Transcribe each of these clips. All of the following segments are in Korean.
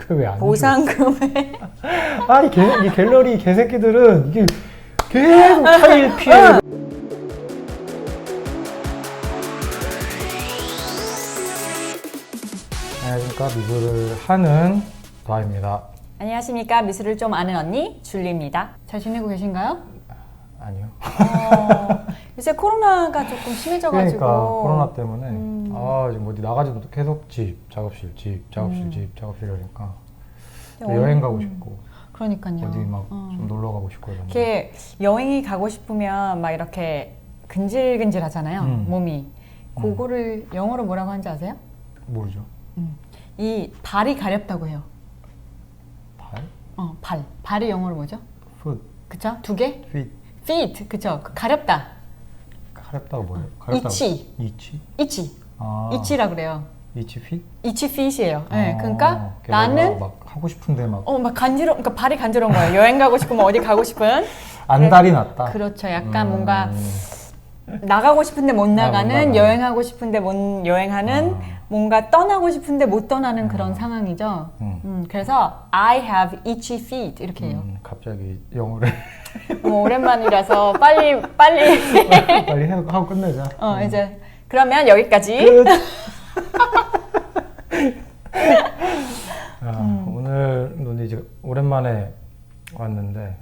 왜안 보상금에 이 갤러리 개새끼들은 이게 계속 차일 피해. 안녕하십니까, 미술을 하는 도아입니다. 안녕하십니까, 미술을 좀 아는 언니 줄리입니다. 잘 지내고 계신가요? 아니요. 요새 코로나가 조금 심해져가지고 그러니까 코로나 때문에 지금 어디 나가지도 계속 집, 작업실, 집, 작업실, 집, 작업실 이러니까 여행 가고 싶고 그러니까요. 어디 막 좀 놀러 가고 싶고 이런. 이렇게 여행이 가고 싶으면 막 이렇게 근질근질 하잖아요. 몸이. 그거를 영어로 뭐라고 하는지 아세요? 모르죠. 이 발이 가렵다고 해요. 발? 발이 영어로 뭐죠? foot, 그쵸? 두 개? feet. feet, 그쵸? 가렵다. 가렵다가 뭐예요? 이치. 이치? 이치. 아, 이치라 그래요. 이치 feet? 이치 feet이에요. 네, 그러니까 걔가 나는 막 하고 싶은데 막 막 그러니까 발이 간지러운 거예요. 여행 가고 싶으면 어디 가고 싶은. 안달이 났다. 그렇죠. 약간 뭔가 나가고 싶은데 못 나가는, 여행하고 싶은데 못 여행하는, 뭔가 떠나고 싶은데 못 떠나는 그런 상황이죠. 그래서 I have itchy feet 이렇게 해요. 갑자기 영어를 오랜만이라서 빨리 빨리 하고 끝내자. 이제 그러면 여기까지. 끝. 오늘은 이제 오랜만에 왔는데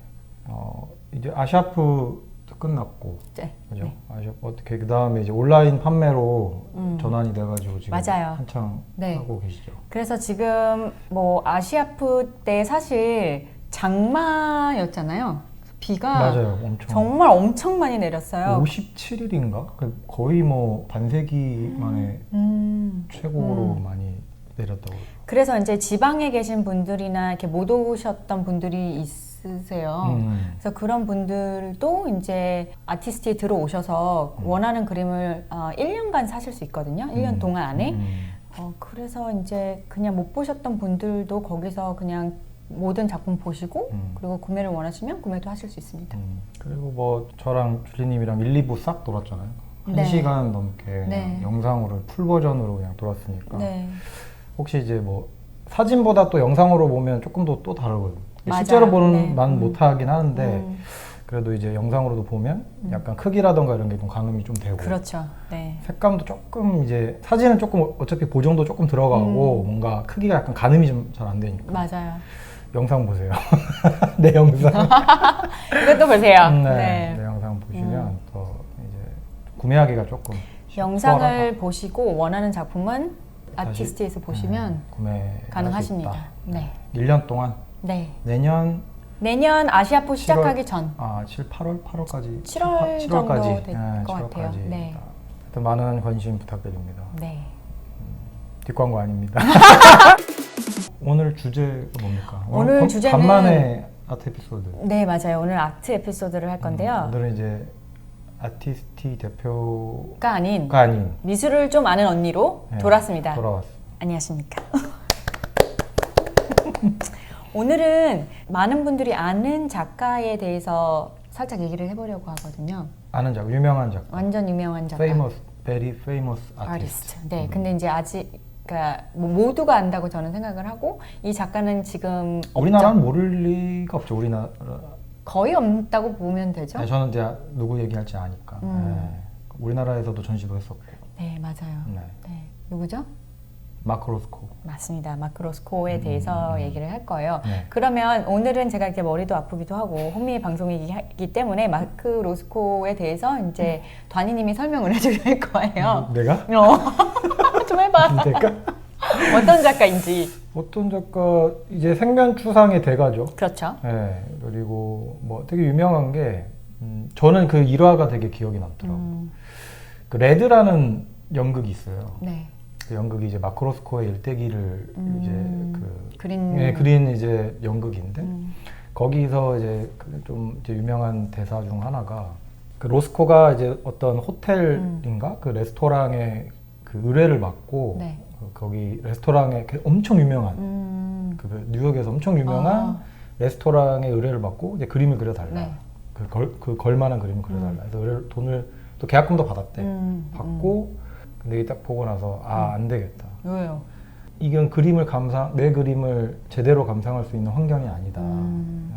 이제 아시아프도 끝났고, 네. 그죠? 네. 어떻게 그 다음에 이제 온라인 판매로 전환이 돼가지고 지금 맞아요. 한창 네. 하고 계시죠? 그래서 지금 뭐 아시아프 때 사실 장마였잖아요. 비가 맞아요, 정말 엄청 많이 내렸어요. 57일인가? 거의 뭐 반세기 만에 최고로 많이 내렸다고. 그래서 이제 지방에 계신 분들이나 이렇게 못 오셨던 분들이 있으세요. 그래서 그런 분들도 이제 아티스트에 들어오셔서 원하는 그림을 1년간 사실 수 있거든요. 1년 동안 안에. 그래서 이제 그냥 못 보셨던 분들도 거기서 그냥 모든 작품 보시고 그리고 구매를 원하시면 구매도 하실 수 있습니다. 그리고 뭐 저랑 줄리님이랑 1, 2부 싹 돌았잖아요. 네. 1시간 넘게 네. 영상으로 풀 버전으로 그냥 돌았으니까. 네. 혹시 이제 뭐 사진보다 또 영상으로 보면 조금 더 또 다르거든요. 맞아요. 실제로 보는 네. 만 못하긴 하는데 그래도 이제 영상으로도 보면 약간 크기라던가 이런 게 좀 가늠이 좀 되고. 그렇죠. 네. 색감도 조금 이제 사진은 조금 어차피 보정도 조금 들어가고 뭔가 크기가 약간 가늠이 좀 잘 안 되니까. 맞아요. 영상 보세요. 내 영상. 이것도 보세요. 네. 내 영상 보시면 더 이제 구매하기가 조금 영상을 수월하다. 보시고 원하는 작품은 아티스트에서 보시면 구매 가능하십니다. 네. 1년 동안 네. 내년 아시아프 시작하기 전 7, 8월? 8월까지? 7월 정도 될 것 같아요. 7월까지. 네. 하여튼 많은 관심 부탁드립니다. 네. 뒷광고 아닙니다. 오늘 주제가 뭡니까? 오늘 주제는 간만에 아트 에피소드. 네, 맞아요. 오늘 아트 에피소드를 할 건데요. 오늘은 이제 아티스트 대표가 아닌 아닌 미술을 좀 아는 언니로 네, 돌아왔습니다. 돌아왔어. 안녕하십니까. 오늘은 많은 분들이 아는 작가에 대해서 살짝 얘기를 해보려고 하거든요. 아는 작가, 유명한 작가. 완전 유명한 작가. very famous artist. 네, 근데 이제 아직 그러니까 뭐 모두가 안다고 저는 생각을 하고 이 작가는 지금 우리나라는 모를 리가 없죠. 우리나라. 거의 없다고 보면 되죠. 네, 저는 이제 누구 얘기할지 아니까. 네. 우리나라에서도 전시도 했었고. 네, 맞아요. 네. 네, 누구죠? 마크 로스코. 맞습니다. 마크 로스코에 대해서 얘기를 할 거예요. 네. 그러면 오늘은 제가 이렇게 머리도 아프기도 하고 혼미의 방송이기 때문에 마크 로스코에 대해서 이제 단이님이 설명을 해주실 거예요. 내가? 좀 해봐. 내가? 어떤 작가인지. 어떤 작가 이제 생면추상의 대가죠. 그렇죠. 네. 그리고 뭐 되게 유명한 게 저는 그 일화가 되게 기억이 남더라고요. 그 레드라는 연극이 있어요. 네. 그 연극이 이제 마크 로스코의 일대기를 이제 그린 이제 연극인데 거기서 이제 좀 이제 유명한 대사 중 하나가 그 로스코가 이제 어떤 호텔인가 그 레스토랑에 그 의뢰를 받고 네. 거기 레스토랑에 엄청 유명한 그 뉴욕에서 엄청 유명한 레스토랑에 의뢰를 받고 이제 그림을 그려달라. 네. 그 걸만한 그림을 그려달라. 그래서 돈을 또 계약금도 받았대. 받고 근데 딱 보고 나서 안 되겠다. 왜요? 이건 내 그림을 제대로 감상할 수 있는 환경이 아니다.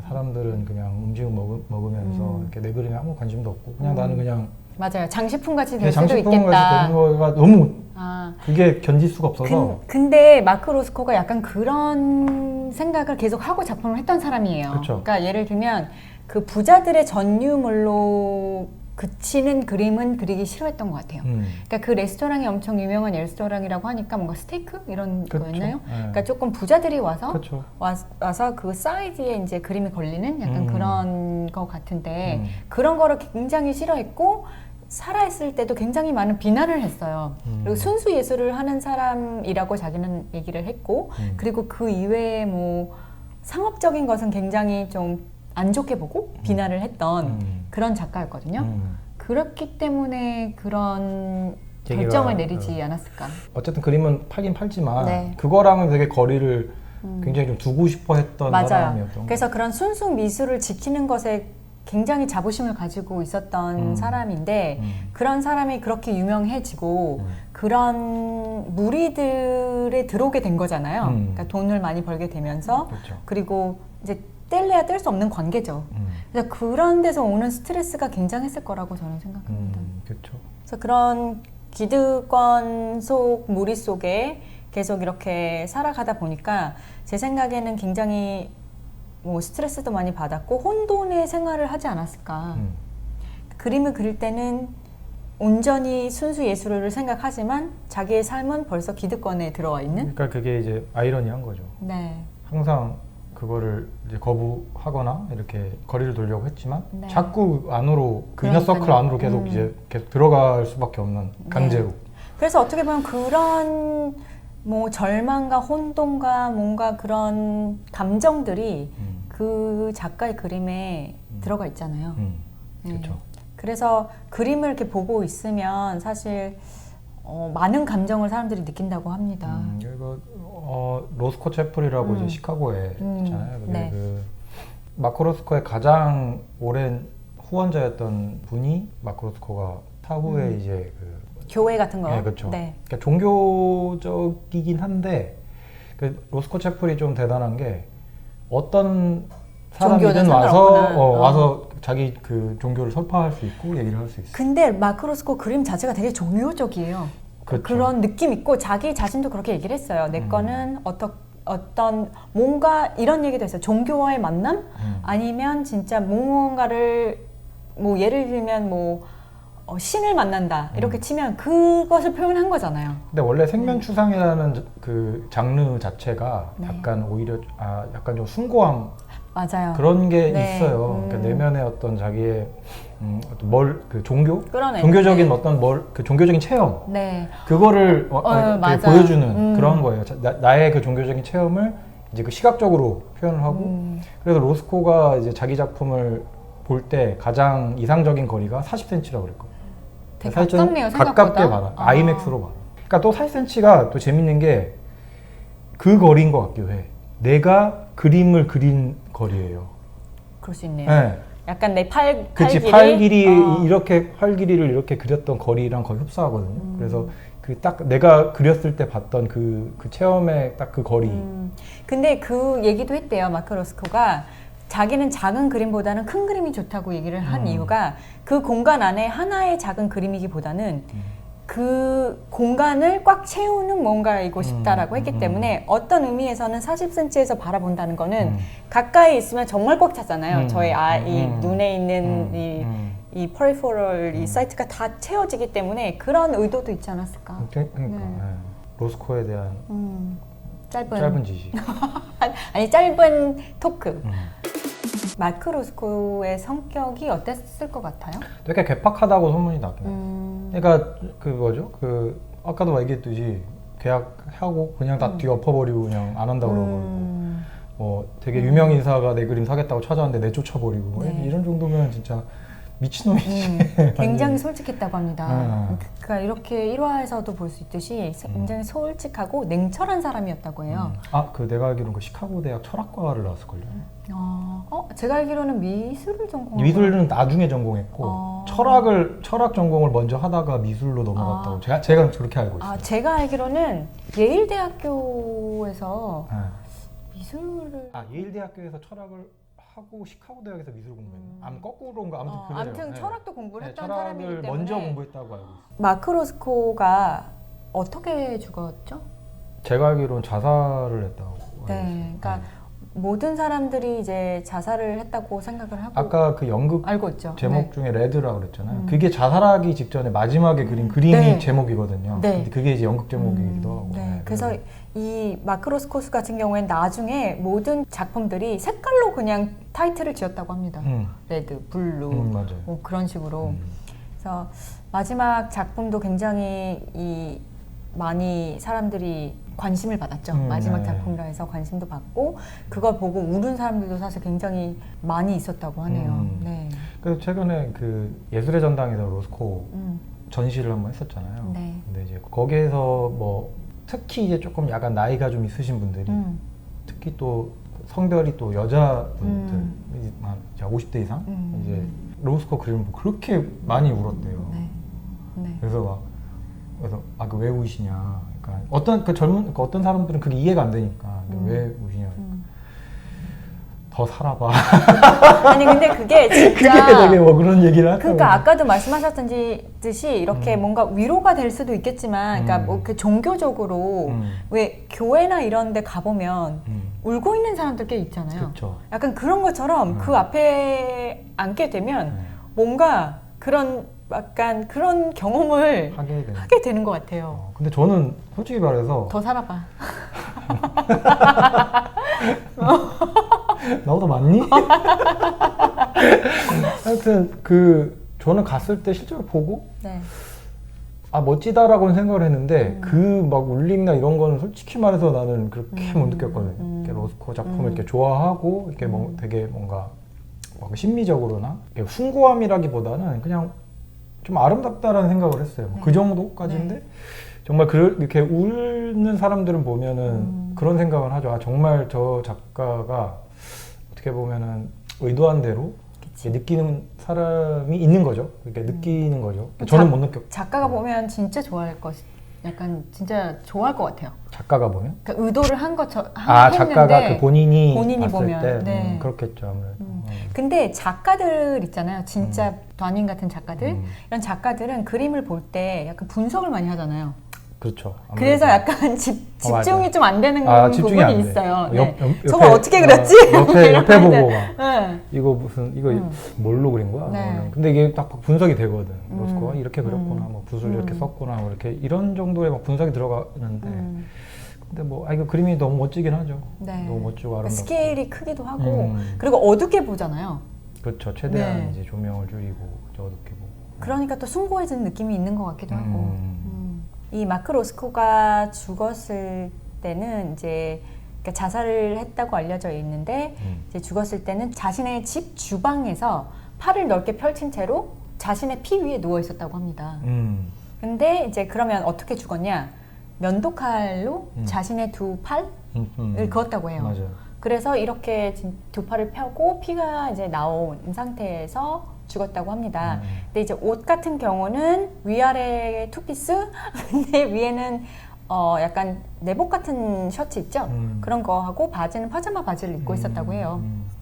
사람들은 그냥 음식 먹으면서 이렇게 내 그림에 아무 관심도 없고 그냥 나는 그냥 맞아요. 장식품 같이 될 그냥 수도 장식품 같이 있겠다. 되는 거가 너무 아. 그게 견딜 수가 없어서. 근데 마크 로스코가 약간 그런 생각을 계속 하고 작품을 했던 사람이에요. 그쵸. 그러니까 예를 들면 그 부자들의 전유물로 그치는 그림은 그리기 싫어했던 것 같아요. 그러니까 그 레스토랑이 엄청 유명한 레스토랑이라고 하니까 뭔가 스테이크 이런 그쵸. 거였나요? 네. 그러니까 조금 부자들이 와서 그쵸. 와서 그 사이드에 이제 그림이 걸리는 약간 그런 거 같은데 그런 거를 굉장히 싫어했고 살아있을 때도 굉장히 많은 비난을 했어요. 그리고 순수 예술을 하는 사람이라고 자기는 얘기를 했고 그리고 그 이외에 뭐 상업적인 것은 굉장히 좀 안 좋게 보고 비난을 했던 그런 작가였거든요. 그렇기 때문에 그런 결정을 내리지 않았을까. 어쨌든 그림은 팔긴 팔지만 네. 그거랑은 되게 거리를 굉장히 좀 두고 싶어 했던 맞아요. 사람이었던 그래서 그런 순수 미술을 지키는 것에 굉장히 자부심을 가지고 있었던 사람인데 그런 사람이 그렇게 유명해지고 그런 무리들에 들어오게 된 거잖아요. 그러니까 돈을 많이 벌게 되면서 그렇죠. 그리고 이제 뗄래야 뗄 수 없는 관계죠. 그래서 그런 데서 오는 스트레스가 굉장했을 거라고 저는 생각합니다. 그렇죠. 그래서 그런 기득권 속 무리 속에 계속 이렇게 살아가다 보니까 제 생각에는 굉장히 뭐 스트레스도 많이 받았고 혼돈의 생활을 하지 않았을까. 그림을 그릴 때는 온전히 순수 예술을 생각하지만 자기의 삶은 벌써 기득권에 들어와 있는. 그러니까 그게 이제 아이러니한 거죠. 네. 항상 그거를 이제 거부하거나 이렇게 거리를 두려고 했지만 네. 자꾸 안으로 그 이너 그러니까요. 서클 안으로 계속 들어갈 수밖에 없는 강제로. 네. 그래서 어떻게 보면 그런 뭐 절망과 혼돈과 뭔가 그런 감정들이 그 작가의 그림에 들어가 있잖아요. 네. 그렇죠. 그래서 그림을 이렇게 보고 있으면 사실 많은 감정을 사람들이 느낀다고 합니다. 그리고 로스코 채플이라고 이제 시카고에 있잖아요. 그게 네. 그 마크 로스코의 가장 오랜 후원자였던 분이 마크 로스코가 사후에 이제 그 교회 같은 거. 네, 그렇죠. 네. 그러니까 종교적이긴 한데 그 로스코 채플이 좀 대단한 게 어떤 사람이든 종교는 와서 상관없구나. 와서 자기 그 종교를 설파할 수 있고 얘기를 할 수 있어요. 근데 마크 로스코 그림 자체가 되게 종교적이에요. 그렇죠. 그런 느낌 있고 자기 자신도 그렇게 얘기를 했어요. 내 거는 어떤 뭔가 이런 얘기도 했어요. 종교와의 만남? 아니면 진짜 무언가를 뭐 예를 들면 뭐 신을 만난다 이렇게 치면 그것을 표현한 거잖아요. 근데 원래 생면추상이라는 그 장르 자체가 네. 약간 오히려 약간 좀 숭고함 맞아요. 그런 게 네. 있어요. 그러니까 내면의 어떤 자기의 어떤 그 종교, 끌어내는, 종교적인 네. 어떤 그 종교적인 체험, 네. 그거를 맞아요. 보여주는 그런 거예요. 나의 그 종교적인 체험을 이제 그 시각적으로 표현을 하고, 그래서 로스코가 이제 자기 작품을 볼 때 가장 이상적인 거리가 40cm라고 그랬거든요. 되게 가깝네요, 생각보다. 가깝게 봐라. 아이맥스로 봐라. 그러니까 또 40cm가 또 재밌는 게 그 거리인 것 같기도 해. 내가 그림을 그린 거리예요. 그럴 수 있네요. 네. 약간 내 팔 그치, 길이? 팔 길이 이렇게 팔 길이를 이렇게 그렸던 거리랑 거의 흡사하거든요. 그래서 그 딱 내가 그렸을 때 봤던 그 체험의 딱 그 거리. 근데 그 얘기도 했대요. 마크 로스코가 자기는 작은 그림보다는 큰 그림이 좋다고 얘기를 한 이유가 그 공간 안에 하나의 작은 그림이기보다는 그 공간을 꽉 채우는 뭔가이고 싶다라고 했기 때문에 어떤 의미에서는 40cm에서 바라본다는 거는 가까이 있으면 정말 꽉 찼잖아요. 저의 이 눈에 있는 이 퍼리포럴 이 사이트가 다 채워지기 때문에 그런 의도도 있지 않았을까. 그러니까 네. 로스코에 대한 짧은 지식. 아니 짧은 토크. 마크 로스코의 성격이 어땠을 것 같아요? 되게 괴팍하다고 소문이 나긴 해요. 그러니까 그 뭐죠? 그 아까도 얘기했듯이 계약하고 그냥 다 뒤엎어버리고 그냥 안 한다 그러고 뭐 되게 유명 인사가 내 그림 사겠다고 찾아왔는데 내쫓아버리고 네. 이런 정도면 진짜 미친놈이지. 굉장히 솔직했다고 합니다. 아. 그러니까 이렇게 1화에서도 볼 수 있듯이 굉장히 솔직하고 냉철한 사람이었다고 해요. 그 내가 알기로는 그 시카고 대학 철학과를 나왔을걸요. 제가 알기로는 미술을 전공한 미술은 나중에 전공했고 철학 전공을 먼저 하다가 미술로 넘어갔다고 제가 그렇게 알고 있어요. 제가 알기로는 예일 대학교에서 네. 미술을 예일 대학교에서 철학을 하고 시카고 대학에서 미술 공부했나? 거꾸로인가 아무튼 그래요. 아무튼 네. 철학도 공부를 했던 철학을 사람이기 때문에 먼저 공부했다고 알고 있어요. 마크 로스코가 어떻게 죽었죠? 제가 알기로는 자살을 했다고 알고 있어요. 그러니까 모든 사람들이 이제 자살을 했다고 생각을 하고 아까 그 연극 알고 있죠. 제목 중에 레드라고 그랬잖아요. 그게 자살하기 직전에 마지막에 그린 그림이 네. 제목이거든요. 네. 근데 그게 이제 연극 제목이기도 하고. 네. 그래서 이 마크 로스코 같은 경우에는 나중에 모든 작품들이 색깔로 그냥 타이틀을 지었다고 합니다. 레드, 블루, 맞아요. 뭐 그런 식으로. 그래서 마지막 작품도 굉장히 많이 사람들이 관심을 받았죠. 마지막 작품이라 해서 관심도 받고 그걸 보고 우는 사람들도 사실 굉장히 많이 있었다고 하네요. 네. 그래서 최근에 그 예술의 전당에서 로스코 전시를 한번 했었잖아요. 네. 근데 이제 거기에서 뭐 특히 이제 조금 약간 나이가 좀 있으신 분들이 특히 또 성별이 또 여자분들 한 50대 이상 이제 로스코 그림을 보고 그렇게 많이 울었대요. 네. 그래서 그 왜 우시냐. 그러니까 어떤 사람들은 그게 이해가 안 되니까 왜 우시냐. 더 살아봐. 아니 근데 그게 진짜 그게 되게 뭐 그런 얘기를 하더라고요. 그러니까 아까도 말씀하셨듯이 이렇게 뭔가 위로가 될 수도 있겠지만, 그러니까 뭐 그 종교적으로 왜 교회나 이런데 가보면 울고 있는 사람들 꽤 있잖아요. 그쵸. 약간 그런 것처럼 그 앞에 앉게 되면 뭔가 약간 그런 경험을 하게 되는 것 같아요. 근데 저는 솔직히 말해서 더 살아봐. 나보다 많니? 하여튼 저는 갔을 때 실제로 보고 네. 멋지다라고는 생각을 했는데 그 막 울림이나 이런 거는 솔직히 말해서 나는 그렇게 못 느꼈거든요. 이렇게 로스코 작품을 이렇게 좋아하고 이렇게 되게 뭔가 심미적으로나 이렇게 숭고함이라기보다는 그냥 좀 아름답다라는 생각을 했어요. 그 정도까지인데 정말 이렇게 우는 사람들은 보면은 그런 생각을 하죠. 정말 저 작가가 어떻게 보면은 의도한 대로 느끼는 사람이 있는 거죠. 이렇게 느끼는 거죠. 저는 못 느꼈고. 작가가 보면 진짜 좋아할 약간 진짜 좋아할 것 같아요. 작가가 보면? 그러니까 의도를 한 것처럼 작가가 본인이 봤을 보면 때 그렇겠죠 아무래도. 근데 작가들 있잖아요. 진짜 đoàn 같은 작가들 이런 작가들은 그림을 볼 때 약간 분석을 많이 하잖아요. 그렇죠. 아무래도. 그래서 약간 집중이 좀 안 되는 집중이 부분이 안 돼. 있어요. 저거 어떻게 그렸지? 옆에 보고 막 이거 이거 뭘로 그린 거야? 네. 근데 이게 딱 분석이 되거든. 로스코가 이렇게 그렸구나, 뭐 붓을 이렇게 썼구나, 뭐 이렇게 이런 정도의 막 분석이 들어가는데. 근데 이거 그림이 너무 멋지긴 하죠. 너무 멋지고 아름답고. 스케일이 크기도 하고 그리고 어둡게 보잖아요. 그렇죠. 최대한 이제 조명을 줄이고 어둡게 보고. 그러니까 또 숭고해진 느낌이 있는 것 같기도 하고. 이 마크 로스코가 죽었을 때는 이제 그러니까 자살을 했다고 알려져 있는데 이제 죽었을 때는 자신의 집 주방에서 팔을 넓게 펼친 채로 자신의 피 위에 누워 있었다고 합니다. 근데 이제 그러면 어떻게 죽었냐? 면도칼로 자신의 두 팔을 그었다고 해요. 맞아요. 그래서 이렇게 두 팔을 펴고 피가 이제 나온 상태에서 죽었다고 합니다. 근데 이제 옷 같은 경우는 위아래 투피스, 근데 위에는 약간 내복 같은 셔츠 있죠? 그런 거 하고 바지는 파자마 바지를 입고 있었다고 해요.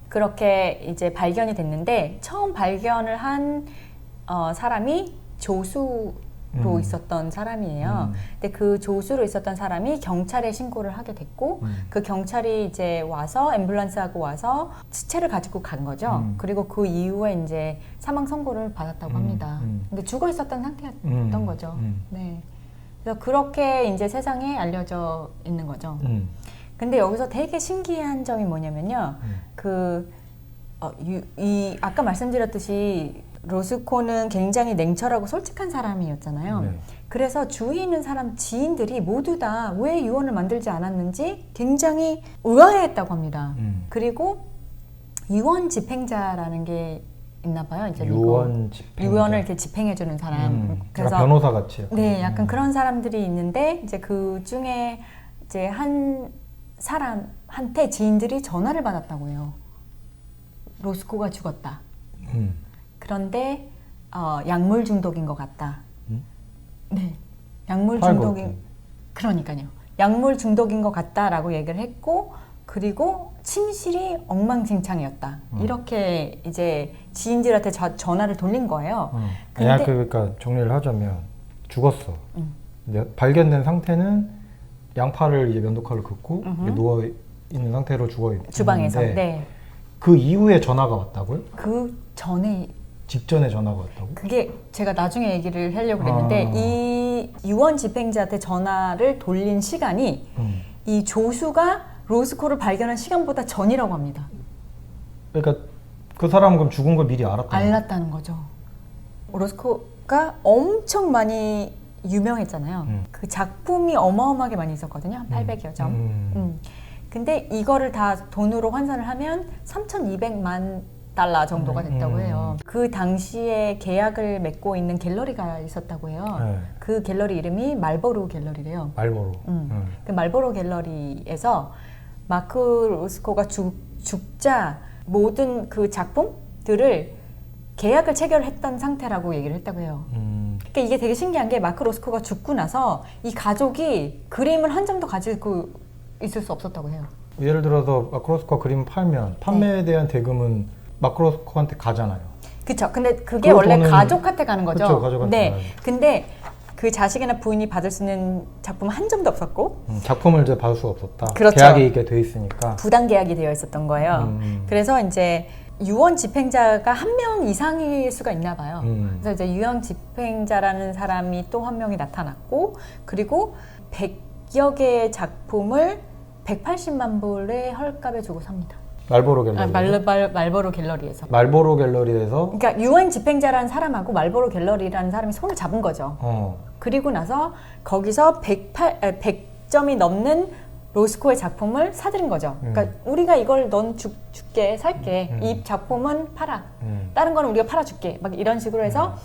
그렇게 이제 발견이 됐는데 처음 발견을 한 사람이 조수로 있었던 사람이에요. 근데 그 조수로 있었던 사람이 경찰에 신고를 하게 됐고 그 경찰이 이제 와서 앰뷸런스하고 와서 시체를 가지고 간 거죠. 그리고 그 이후에 이제 사망 선고를 받았다고 합니다. 근데 죽어 있었던 상태였던 거죠. 네. 그래서 그렇게 이제 세상에 알려져 있는 거죠. 근데 여기서 되게 신기한 점이 뭐냐면요. 아까 말씀드렸듯이 로스코는 굉장히 냉철하고 솔직한 사람이었잖아요. 네. 그래서 주위에 있는 사람 지인들이 모두 다 왜 유언을 만들지 않았는지 굉장히 의아해했다고 합니다. 그리고 유언 집행자라는 게 있나 봐요. 이제 유언 집행. 유언을 이렇게 집행해주는 사람. 그래서 변호사 같이. 네, 약간 그런 사람들이 있는데 이제 그 중에 이제 한 사람한테 지인들이 전화를 받았다고 해요. 로스코가 죽었다. 그런데 약물 중독인 것 같다. 네, 약물 중독인. 그러니까요. 약물 중독인 것 같다라고 얘기를 했고, 그리고 침실이 엉망진창이었다. 이렇게 이제 지인들한테 전화를 돌린 거예요. 근데 그러니까 정리를 하자면 죽었어. 발견된 상태는 양팔을 이제 면도칼로 긋고 누워 있는 상태로 죽어 있는데 주방에서. 네. 그 이후에 전화가 왔다고요? 그 전에 직전에 전화가 왔다고? 그게 제가 나중에 얘기를 하려고 그랬는데 이 유언 집행자한테 전화를 돌린 시간이 이 조슈가 로스코를 발견한 시간보다 전이라고 합니다. 그러니까 그 사람은 그럼 죽은 걸 미리 알았다는 거죠. 로스코가 엄청 많이 유명했잖아요. 그 작품이 어마어마하게 많이 있었거든요. 한 800여 점. 근데 이거를 다 돈으로 환산을 하면 3,200만 달러 정도가 됐다고 해요. 그 당시에 계약을 맺고 있는 갤러리가 있었다고 해요. 네. 그 갤러리 이름이 말보로 갤러리래요. 말보로. 그 말보로 갤러리에서 마크 로스코가 죽자 모든 그 작품들을 계약을 체결했던 상태라고 얘기를 했다고 해요. 그러니까 이게 되게 신기한 게 마크 로스코가 죽고 나서 이 가족이 그림을 한 점도 가지고 있을 수 없었다고 해요. 예를 들어서 마크 로스코가 그림 팔면 판매에 대한 대금은 마크 로스코한테 가잖아요. 그렇죠. 근데 그게 원래 가족한테 가는 거죠. 그쵸, 가족한테 네. 가요. 근데 그 자식이나 부인이 받을 수 있는 작품은 한 점도 없었고 작품을 이제 받을 수가 없었다. 그렇죠. 계약이 이게 돼 있으니까. 부당 계약이 되어 있었던 거예요. 그래서 이제 유언 집행자가 한 명 이상일 수가 있나 봐요. 그래서 이제 유언 집행자라는 사람이 또 한 명이 나타났고, 그리고 100여 개의 작품을 180만 불의 헐값에 주고 삽니다. 말보로 갤러리. 말보로 갤러리에서. 말보로 갤러리에서. 그러니까 유언 집행자라는 사람하고 말보로 갤러리라는 사람이 손을 잡은 거죠. 그리고 나서 거기서 100점이 넘는 로스코의 작품을 사들인 거죠. 그러니까 우리가 이걸 넌 줄게, 살게. 이 작품은 팔아. 다른 거는 우리가 팔아줄게. 막 이런 식으로 해서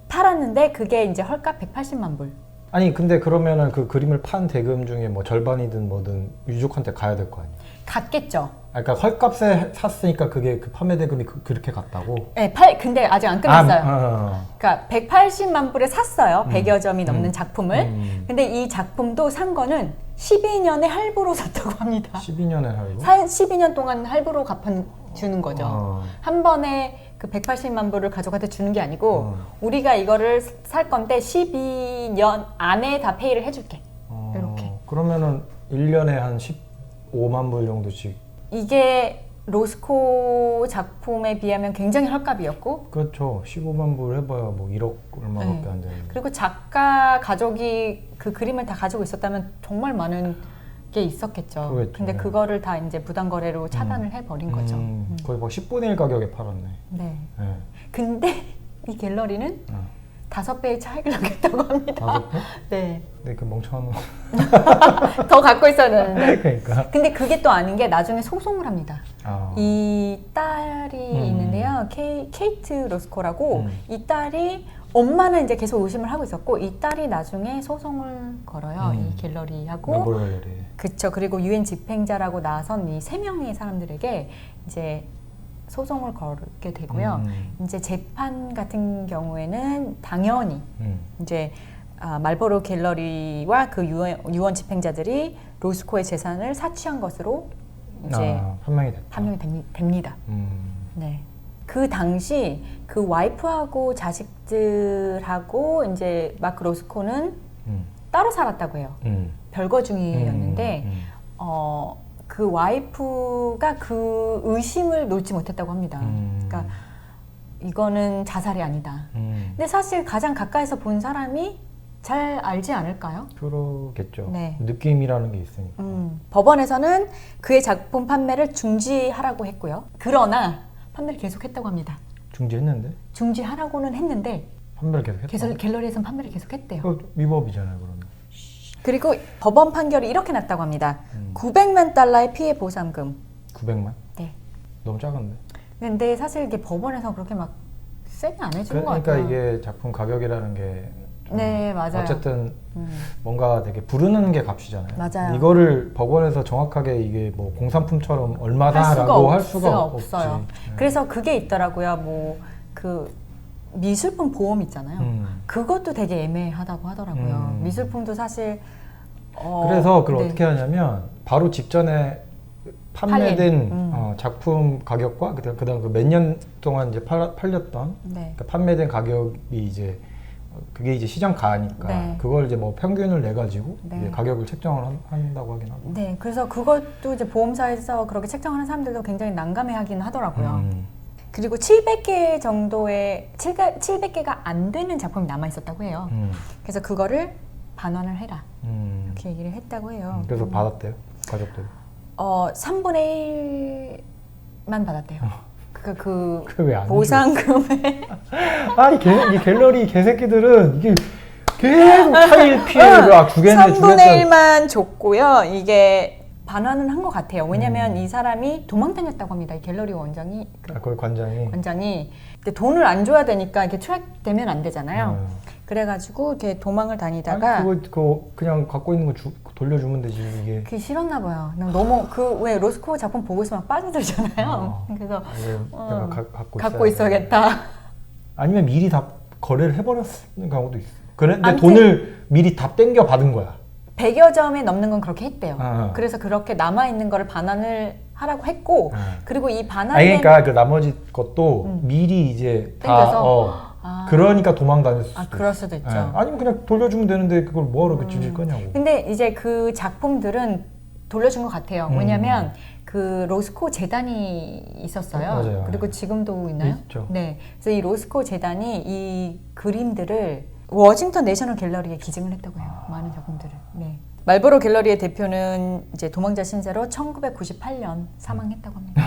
팔았는데 그게 이제 헐값 180만 불. 아니 근데 그러면은 그 그림을 판 대금 중에 뭐 절반이든 뭐든 유족한테 가야 될 거 아니에요? 갔겠죠. 그러니까 헐값에 샀으니까 그게 그 판매 대금이 그렇게 갔다고? 네, 근데 아직 안 끝났어요. 그러니까 180만 불에 샀어요. 100여 점이 넘는 작품을. 근데 이 작품도 산 거는 12년에 할부로 샀다고 합니다. 12년에 할부? 12년 동안 할부로 갚아주는 거죠. 한 번에 그 180만 불을 가족한테 주는 게 아니고 우리가 이거를 살 건데 12년 안에 다 페이를 해줄게. 이렇게. 그러면은 1년에 한 15만 불 정도씩. 이게 로스코 작품에 비하면 굉장히 헐값이었고. 그렇죠. 15만 불 해봐야 뭐 1억 얼마밖에 안 되는데. 그리고 작가 가족이 그 그림을 다 가지고 있었다면 정말 많은 게 있었겠죠. 그렇겠죠. 근데 그거를 다 이제 부당거래로 차단을 해버린 거죠. 거의 뭐 10분의 1 가격에 팔았네. 네. 네. 근데 이 갤러리는 5배의 차익을 남겼다고 합니다. 5배? 네. 네, 그 멍청한 거. 더 갖고 있어야 되는데. 그러니까. 근데 그게 또 아닌 게 나중에 소송을 합니다. 아. 이 딸이 있는데요. 케이트 로스코라고 이 딸이 엄마는 이제 계속 의심을 하고 있었고 이 딸이 나중에 소송을 걸어요. 이 갤러리하고. 말보로 갤러리. 그쵸. 그리고 유엔 집행자라고 나선 이 3명의 사람들에게 이제 소송을 걸게 되고요. 이제 재판 같은 경우에는 당연히 이제 말보로 갤러리와 그 유언 집행자들이 로스코의 재산을 사취한 것으로 이제 판명이 됐다. 판명이 됩니다. 네. 그 당시 그 와이프하고 자식들하고 이제 마크 로스코는 따로 살았다고 해요. 별거 중이었는데 그 와이프가 그 의심을 놓지 못했다고 합니다. 그러니까 이거는 자살이 아니다. 근데 사실 가장 가까이서 본 사람이 잘 알지 않을까요? 그러겠죠. 네. 느낌이라는 게 있으니까. 법원에서는 그의 작품 판매를 중지하라고 했고요. 그러나 판매를 계속했다고 합니다. 중지했는데? 중지하라고는 했는데 판매를 계속했다. 계속 갤러리에서는 판매를 계속했대요. 그 위법이잖아요, 그러면. 그리고 법원 판결이 이렇게 났다고 합니다. 900만 달러의 피해 보상금. 900만? 네. 너무 작은데. 근데 사실 이게 법원에서 그렇게 막 세게 안 해주는 것 그러니까 같아요. 이게 작품 가격이라는 게 좀 네, 맞아요. 어쨌든 뭔가 되게 부르는 게 값이잖아요. 맞아요. 이거를 법원에서 정확하게 이게 뭐 공산품처럼 얼마다라고 할 수가 없어요. 없지. 그래서 그게 있더라고요. 뭐 그 미술품 보험 있잖아요. 그것도 되게 애매하다고 하더라고요. 미술품도 사실 그래서 그걸 네. 어떻게 하냐면 바로 직전에 판매된 팔린. 작품 가격과 그다음 그 몇 년 동안 이제 팔렸던 네. 그러니까 판매된 가격이 이제 그게 이제 시장 가니까 네. 그걸 이제 뭐 평균을 내 가지고 네. 이제 가격을 책정을 한다고 하긴 하고. 네, 그래서 그것도 이제 보험사에서 그렇게 책정하는 사람들도 굉장히 난감해하긴 하더라고요. 그리고 700개 정도의 700개가 안 되는 작품이 남아 있었다고 해요. 그래서 그거를 반환을 해라 이렇게 얘기를 했다고 해요. 그래서 받았대요 가족들. 3분의 1만 받았대요. 그 왜 안 보상금에 이 갤러리 개새끼들은 이게 계속 타일 피해를 주겠네 3분의 1만 줬고요. 이게 반환은 한 것 같아요. 왜냐면 이 사람이 도망다녔다고 합니다. 이 갤러리 원장이 거기 관장이. 근데 돈을 안 줘야 되니까 이렇게 트랙되면 안 되잖아요. 그래가지고 이렇게 도망을 다니다가 그거 그냥 갖고 있는 거 돌려주면 되지 이게. 그게 싫었나 봐요. 너무 왜 로스코 작품 보고 있으면 빠져들잖아요. 그래서 내가 갖고 있어야겠다. 아니면 미리 다 거래를 해버렸는 경우도 있어. 근데 아무튼 돈을 미리 다 땡겨 받은 거야. 100여 점에 넘는 건 그렇게 했대요. 아. 그래서 그렇게 남아있는 거를 반환을 하라고 했고 그리고 이 반환된 그러니까 그 나머지 것도 미리 이제 땡겨서? 그러니까 도망 다녔을 수도 그럴 수도 있죠. 아니면 그냥 돌려주면 되는데 그걸 뭐하러 그 질질 거냐고. 근데 이제 그 작품들은 돌려준 것 같아요. 왜냐면 그 로스코 재단이 있었어요. 맞아요. 그리고 지금도 있나요? 있죠. 네. 그래서 이 로스코 재단이 이 그림들을 워싱턴 내셔널 갤러리에 기증을 했다고 해요. 많은 작품들을. 네. 말보로 갤러리의 대표는 이제 도망자 신세로 1998년 사망했다고 합니다.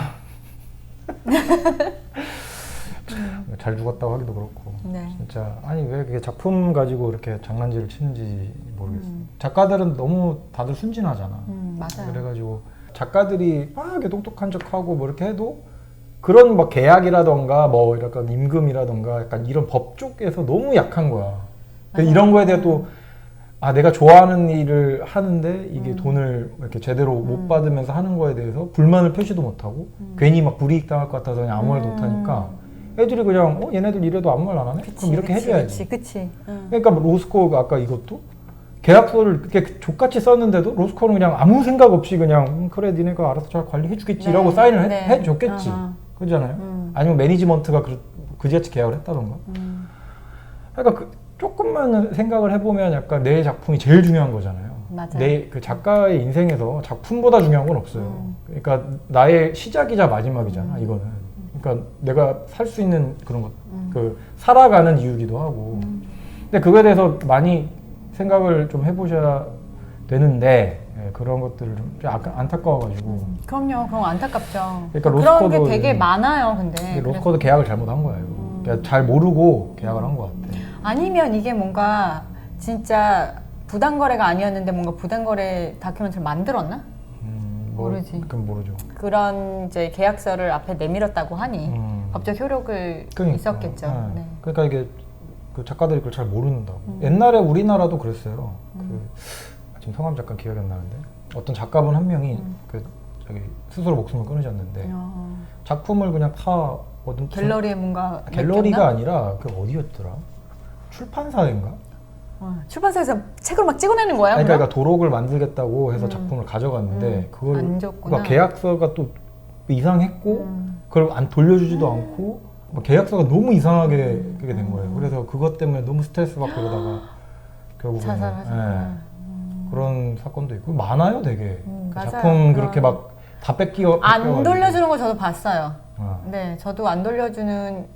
잘 죽었다고 하기도 그렇고. 네. 진짜 아니 왜 그게 작품 가지고 이렇게 장난질을 치는지 모르겠어. 작가들은 너무 다들 순진하잖아. 맞아요. 그래가지고 작가들이 막 이렇게 똑똑한 척하고 뭐 이렇게 해도 그런 막 계약이라던가 뭐 약간 임금이라던가 약간 이런 법 쪽에서 너무 약한 거야. 이런 거에 대해 또 내가 좋아하는 일을 하는데 이게 돈을 이렇게 제대로 못 받으면서 하는 거에 대해서 불만을 표시도 못하고 괜히 막 불이익 당할 것 같아서 그냥 아무 말도 못하니까 애들이 그냥 얘네들 이래도 아무 말 안 하네? 그럼 이렇게 해줘야지. 그치. 그러니까 로스코가 아까 이것도 계약서를 그렇게 족같이 썼는데도 로스코는 그냥 아무 생각 없이 그냥 그래 니네가 알아서 잘 관리해주겠지 네. 라고 사인을 네. 해줬겠지. 그러잖아요. 아니면 매니지먼트가 그지같이 계약을 했다던가. 그러니까 조금만 생각을 해보면 약간 내 작품이 제일 중요한 거잖아요. 맞아요. 내 그 작가의 인생에서 작품보다 중요한 건 없어요. 그러니까 나의 시작이자 마지막이잖아, 이거는. 그러니까 내가 살 수 있는 그런 것, 살아가는 이유기도 하고. 근데 그거에 대해서 많이 생각을 좀 해보셔야 되는데, 그런 것들을 좀 약간 안타까워가지고. 그럼요. 그럼 안타깝죠. 그러니까 그런 게 로스코도 되게 많아요. 근데 로스코도 계약을 잘못한 거예요. 그러니까 잘 모르고 계약을 한 것 같아. 아니면 이게 뭔가 진짜 부당거래가 아니었는데 뭔가 부당거래 다큐멘터리를 만들었나? 모르지. 그건 모르죠. 그런 이제 계약서를 앞에 내밀었다고 하니 법적 효력을 그러니까. 있었겠죠. 네. 그러니까 이게 그 작가들이 그걸 잘 모른다고. 옛날에 우리나라도 그랬어요. 지금 성함 잠깐 기억이 안 나는데 어떤 작가분 한 명이 스스로 목숨을 끊으셨는데 작품을 그냥 다 어떤 갤러리에 뭔가 갤러리가 맡겼나? 아니라 그 어디였더라? 출판사인가? 출판사에서 책을 막 찍어내는 거야? 그러니까 도록을 만들겠다고 해서 작품을 가져갔는데 그걸 안 줬구나. 그러니까 계약서가 또 이상했고 그걸 안 돌려주지도 않고 막 계약서가 너무 이상하게 그게 된 거예요. 그래서 그것 때문에 너무 스트레스 받고 그러다가 결국은 자살하셨구나. 그런 사건도 있고 많아요, 되게. 그 맞아요. 작품 그렇게 막 다 안 돌려주는 거 저도 봤어요. 어. 네, 저도 안 돌려주는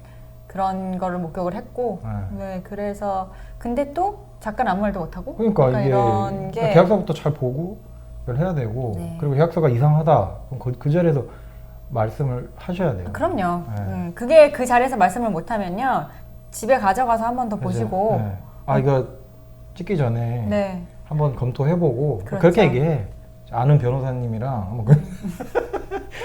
그런 거를 목격을 했고, 네, 그래서 근데 또 작가는 아무 말도 못 하고, 그러니까 이게 이런 게 계약서부터 잘 보고 그걸 해야 되고 네. 그리고 계약서가 이상하다 그럼 그 자리에서 말씀을 하셔야 돼요. 그럼요. 네. 그게 그 자리에서 말씀을 못 하면요, 집에 가져가서 한 번 더 그죠? 보시고, 네. 이거 찍기 전에 네, 한번 검토해보고 그렇죠. 그렇게 얘기해. 아는 변호사님이랑 한번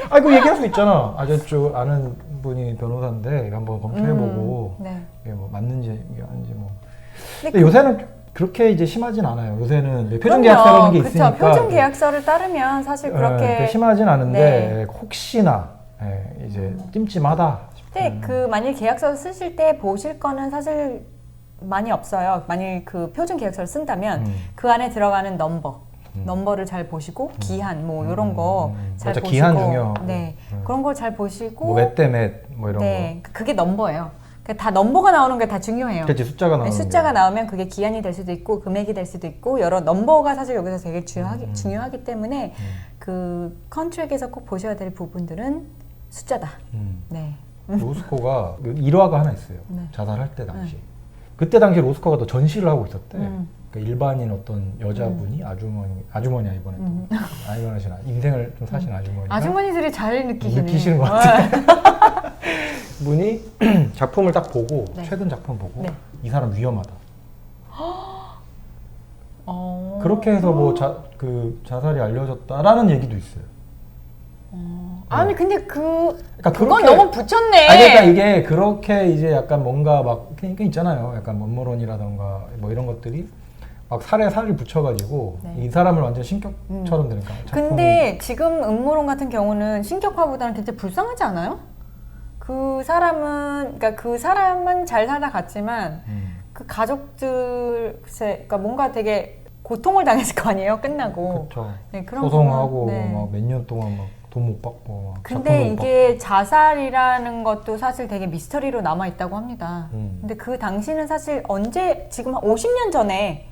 그거 얘기할 수 있잖아. 저 아는 분이 변호사인데 한번 검토해보고 네. 이게 뭐 맞는지 이게 아닌지 뭐. 근데 근데 요새는 그렇게 이제 심하진 않아요. 요새는 표준 그럼요. 계약서라는 게 그쵸. 있으니까 표준 계약서를 따르면 사실 그렇게 심하진 않은데 네. 혹시나 이제 찜찜하다 근데 싶으면 그 만일 계약서 쓰실 때 보실 거는 사실 많이 없어요. 만일 그 표준 계약서를 쓴다면 그 안에 들어가는 넘버를 잘 보시고 기한 뭐 이런 거 잘 맞아, 보시고 기한 중요하고. 네. 그런 걸 잘 보시고 뭐 몇 대 몇 뭐 이런 네. 그게 넘버예요. 그러니까 다 넘버가 나오는 게 다 중요해요. 거. 그렇지, 숫자가 나오는 숫자가 게. 나오면 그게 기한이 될 수도 있고 금액이 될 수도 있고 여러 넘버가 사실 여기서 되게 중요하기 때문에 그 컨트랙에서 꼭 보셔야 될 부분들은 숫자다. 네. 로스코가 일화가 하나 있어요. 네. 자살할 때 당시. 그때 당시 로스코가 또 전시를 하고 있었대. 음. 그러니까 일반인 어떤 여자분이 아주머니야 이번에 또 아이러니하시나 인생을 좀 사신 아주머니가 아주머니들이 잘 느끼시는 것 같아요. 분이 작품을 딱 보고 네. 최근 작품 보고 네. 이 사람 위험하다. 그렇게 해서 뭐 자살이 알려졌다라는 얘기도 있어요. 아니 근데 그건 그렇게- 너무 붙였네. 아니 그러니까 이게 그렇게 이제 약간 뭔가 막 그러니까 있잖아요. 약간 음모론이라던가 뭐 이런 것들이 막 살을 붙여가지고 네. 이 사람을 완전 신격처럼 되니까. 근데 지금 음모론 같은 경우는 신격화보다는 굉장히 불쌍하지 않아요? 그 사람은 잘 살다 갔지만 그 가족들 그러니까 뭔가 되게 고통을 당했을 거 아니에요. 끝나고. 그렇죠. 네, 그런 소송하고 부분, 네. 막 몇 년 동안 막 돈 못 받고. 막 근데 작품 못 이게 자살이라는 것도 사실 되게 미스터리로 남아 있다고 합니다. 근데 그 당시는 사실 지금 한 50년 전에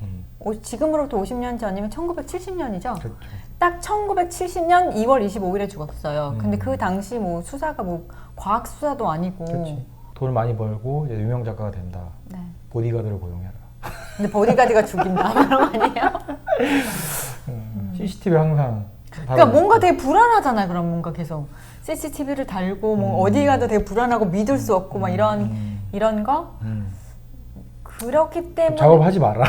지금으로부터 50년 전이면 1970년이죠. 그렇죠. 딱 1970년 2월 25일에 죽었어요. 근데 그 당시 뭐 수사가 뭐 과학 수사도 아니고. 그렇지. 돈을 많이 벌고 이제 유명 작가가 된다. 네. 보디가드를 고용해라. 근데 보디가드가 죽인다 그런 거 아니에요? CCTV 항상. 그러니까 뭔가 되게 불안하잖아요. 그럼 뭔가 계속 CCTV를 달고 뭐 어디 가도 되게 불안하고 믿을 수 없고 막 이런 거. 그렇기 때문에 작업하지 마라.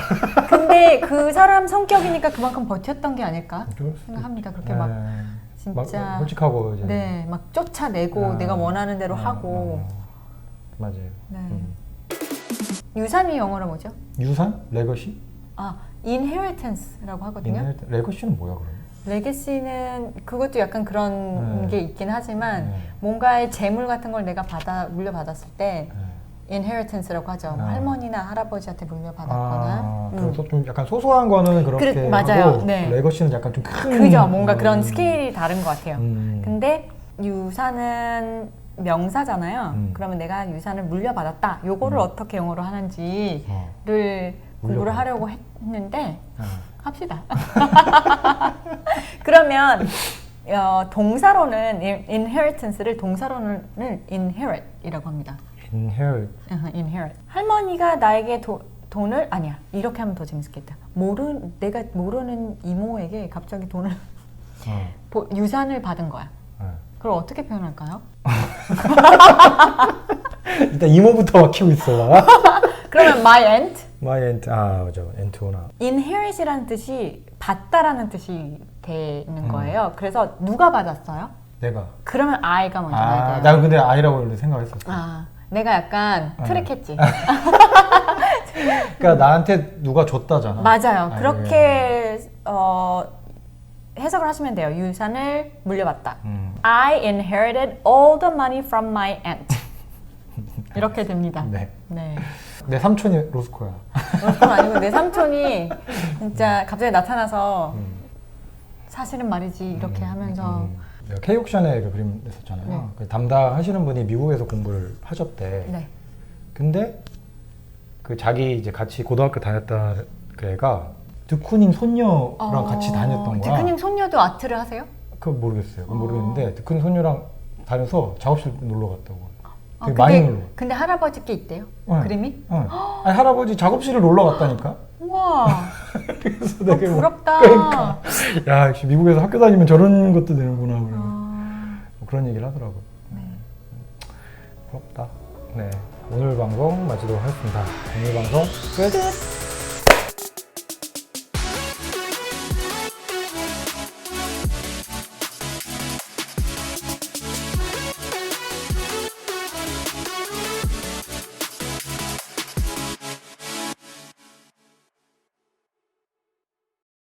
근데 그 사람 성격이니까 그만큼 버텼던 게 아닐까 그럴 수도 생각합니다. 그렇게 네. 막 막 진짜 솔직하고 이제. 네, 막 쫓아내고 내가 원하는 대로 하고. 맞아요. 네. 유산이 영어로 뭐죠? 유산? 레거시? inheritance라고 하거든요. 레거시는 뭐야 그러면? 레게시는 그것도 약간 그런 게 있긴 하지만 네. 뭔가의 재물 같은 걸 내가 물려받았을 때 inheritance라고 하죠. 뭐 할머니나 할아버지한테 물려받았거나. 그래서 좀 약간 소소한 거는 그렇게 맞아요. 하고 네. 레거시는 약간 좀 큰. 그죠. 뭔가 그런 스케일이 다른 것 같아요. 음. 근데 유산은 명사잖아요. 그러면 내가 유산을 물려받았다. 요거를 어떻게 영어로 하는지를 공부를 물려받았다. 하려고 했는데 합시다. 그러면 동사로는 inheritance를 동사로는 inherit이라고 합니다. inherit. 할머니가 나에게 돈을 아니야. 이렇게 하면 더 재밌겠다. 내가 모르는 이모에게 갑자기 돈을 유산을 받은 거야. 그걸 어떻게 표현할까요? 일단 이모부터 막히고 있어. 그러면 my aunt. My aunt. 맞아. aunt구나. inherit이라는 뜻이 받다라는 뜻이 되는 거예요. 그래서 누가 받았어요? 내가. 그러면 I가 먼저 나야 돼요. 난 근데 I라고 원래 생각했었어. 내가 약간 트릭했지. 그러니까 나한테 누가 줬다잖아. 맞아요. 예. 그렇게 해석을 하시면 돼요. 유산을 물려받다. I inherited all the money from my aunt. 이렇게 됩니다. 네. 네. 내 삼촌이 로스코야. 그건 아니고 내 삼촌이 진짜 갑자기 나타나서 사실은 말이지 이렇게 하면서 내가 K옥션에 그 그림 냈었잖아요. 그 담당하시는 분이 미국에서 공부를 하셨대. 네. 근데 그 자기 이제 같이 고등학교 다녔던 그 애가 드쿠님 손녀랑 같이 다녔던 거야. 드크님 손녀도 아트를 하세요? 그거 모르겠어요. 그건 모르겠는데 드쿠님 손녀랑 다녀서 작업실 놀러 갔다고. 되게 근데, 많이 놀러 갔다. 근데 할아버지께 있대요? 네. 그림이? 아니, 할아버지 작업실을 놀러 갔다니까. 우와. 그래서 되게 부럽다. 그러니까 야 역시 미국에서 학교 다니면 저런 것도 되는구나. 뭐 그런 얘기를 하더라고. 부럽다. 네. 오늘 방송 마치도록 하겠습니다. 오늘 방송 끝.